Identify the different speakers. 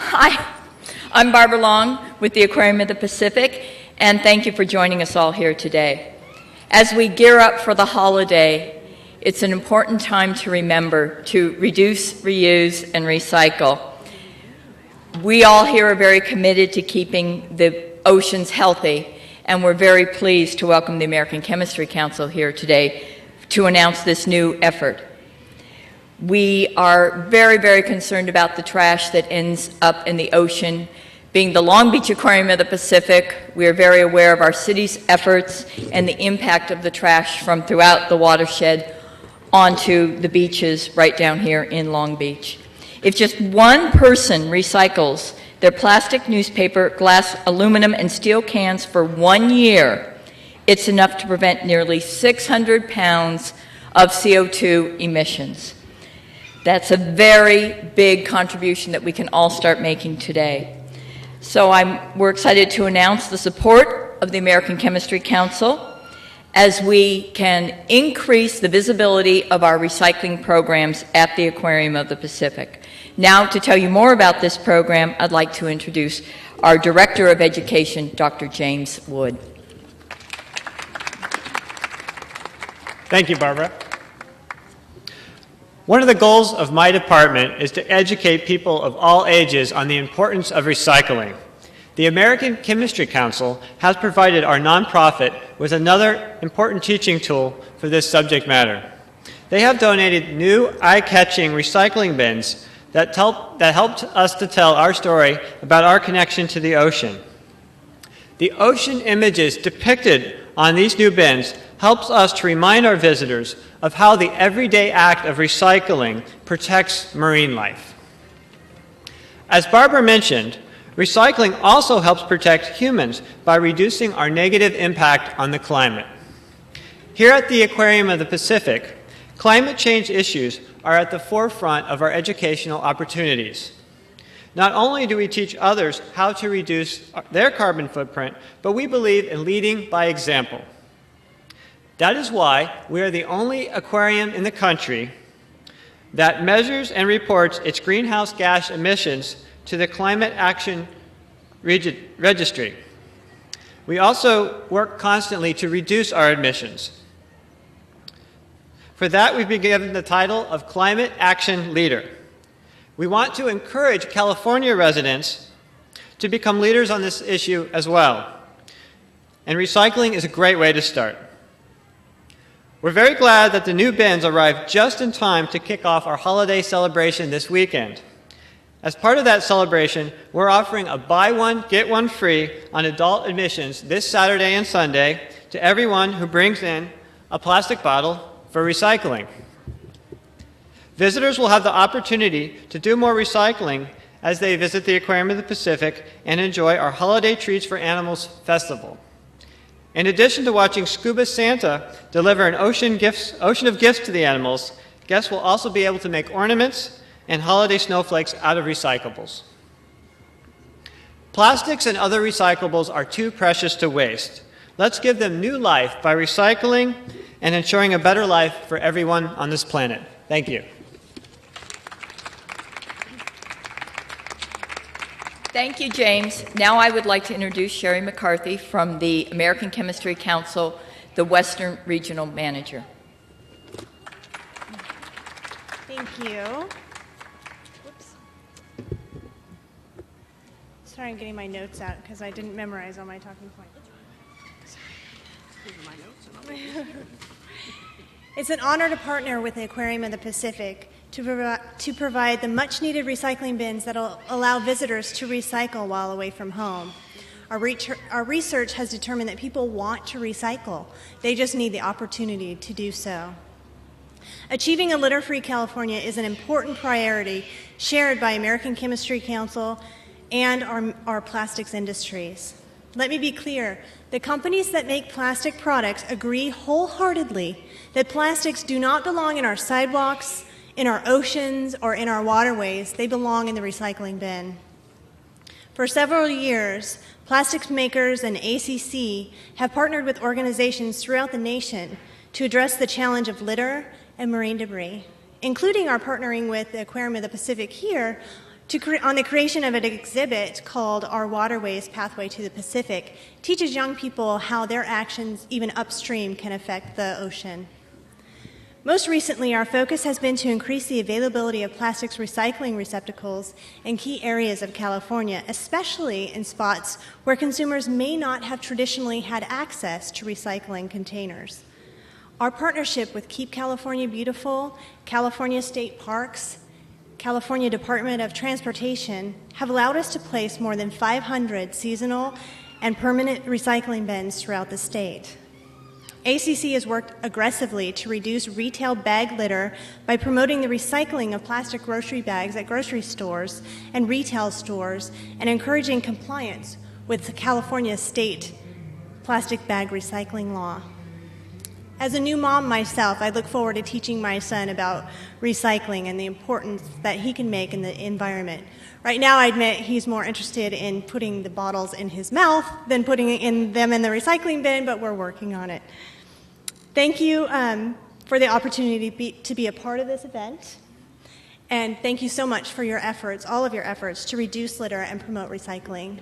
Speaker 1: Hi, I'm Barbara Long with the Aquarium of the Pacific, and thank you for joining us all here today. As we gear up for the holiday, it's an important time to remember to reduce, reuse, and recycle. We all here are very committed to keeping the oceans healthy, and we're very pleased to welcome the American Chemistry Council here today to announce this new effort. We are very, very concerned about the trash that ends up in the ocean. Being the Long Beach Aquarium of the Pacific, we are very aware of our city's efforts and the impact of the trash from throughout the watershed onto the beaches right down here in Long Beach. If just one person recycles their plastic, newspaper, glass, aluminum, and steel cans for 1 year, it's enough to prevent nearly 600 pounds of CO2 emissions. That's a very big contribution that we can all start making today. So we're excited to announce the support of the American Chemistry Council as we can increase the visibility of our recycling programs at the Aquarium of the Pacific. Now, to tell you more about this program, I'd like to introduce our Director of Education, Dr. James Wood.
Speaker 2: Thank you, Barbara. One of the goals of my department is to educate people of all ages on the importance of recycling. The American Chemistry Council has provided our nonprofit with another important teaching tool for this subject matter. They have donated new eye-catching recycling bins that helped us to tell our story about our connection to the ocean. The ocean images depicted on these new bins helps us to remind our visitors of how the everyday act of recycling protects marine life. As Barbara mentioned, recycling also helps protect humans by reducing our negative impact on the climate. Here at the Aquarium of the Pacific, climate change issues are at the forefront of our educational opportunities. Not only do we teach others how to reduce their carbon footprint, but we believe in leading by example. That is why we are the only aquarium in the country that measures and reports its greenhouse gas emissions to the Climate Action Registry. We also work constantly to reduce our emissions. For that, we've been given the title of Climate Action Leader. We want to encourage California residents to become leaders on this issue as well. And recycling is a great way to start. We're very glad that the new bins arrived just in time to kick off our holiday celebration this weekend. As part of that celebration, we're offering a buy one, get one free on adult admissions this Saturday and Sunday to everyone who brings in a plastic bottle for recycling. Visitors will have the opportunity to do more recycling as they visit the Aquarium of the Pacific and enjoy our Holiday Treats for Animals Festival. In addition to watching Scuba Santa deliver an ocean of gifts to the animals, guests will also be able to make ornaments and holiday snowflakes out of recyclables. Plastics and other recyclables are too precious to waste. Let's give them new life by recycling and ensuring a better life for everyone on this planet. Thank you.
Speaker 1: Thank you, James. Now I would like to introduce Sherry McCarthy from the American Chemistry Council, the Western Regional Manager.
Speaker 3: Thank you. Whoops. Sorry, I'm getting my notes out because I didn't memorize all my talking points. It's an honor to partner with the Aquarium of the Pacific to provide the much-needed recycling bins that will allow visitors to recycle while away from home. Our research has determined that people want to recycle. They just need the opportunity to do so. Achieving a litter-free California is an important priority shared by American Chemistry Council and our plastics industries. Let me be clear, the companies that make plastic products agree wholeheartedly that plastics do not belong in our sidewalks, in our oceans, or in our waterways. They belong in the recycling bin. For several years, plastics makers and ACC have partnered with organizations throughout the nation to address the challenge of litter and marine debris, including our partnering with the Aquarium of the Pacific here on the creation of an exhibit called Our Waterways Pathway to the Pacific teaches young people how their actions, even upstream, can affect the ocean. Most recently, our focus has been to increase the availability of plastics recycling receptacles in key areas of California, especially in spots where consumers may not have traditionally had access to recycling containers. Our partnership with Keep California Beautiful, California State Parks, California Department of Transportation have allowed us to place more than 500 seasonal and permanent recycling bins throughout the state. ACC has worked aggressively to reduce retail bag litter by promoting the recycling of plastic grocery bags at grocery stores and retail stores and encouraging compliance with the California state plastic bag recycling law. As a new mom myself, I look forward to teaching my son about recycling and the importance that he can make in the environment. Right now, I admit he's more interested in putting the bottles in his mouth than putting them in the recycling bin, but we're working on it. Thank you for the opportunity to be a part of this event, and thank you so much for your efforts, all of your efforts, to reduce litter and promote recycling.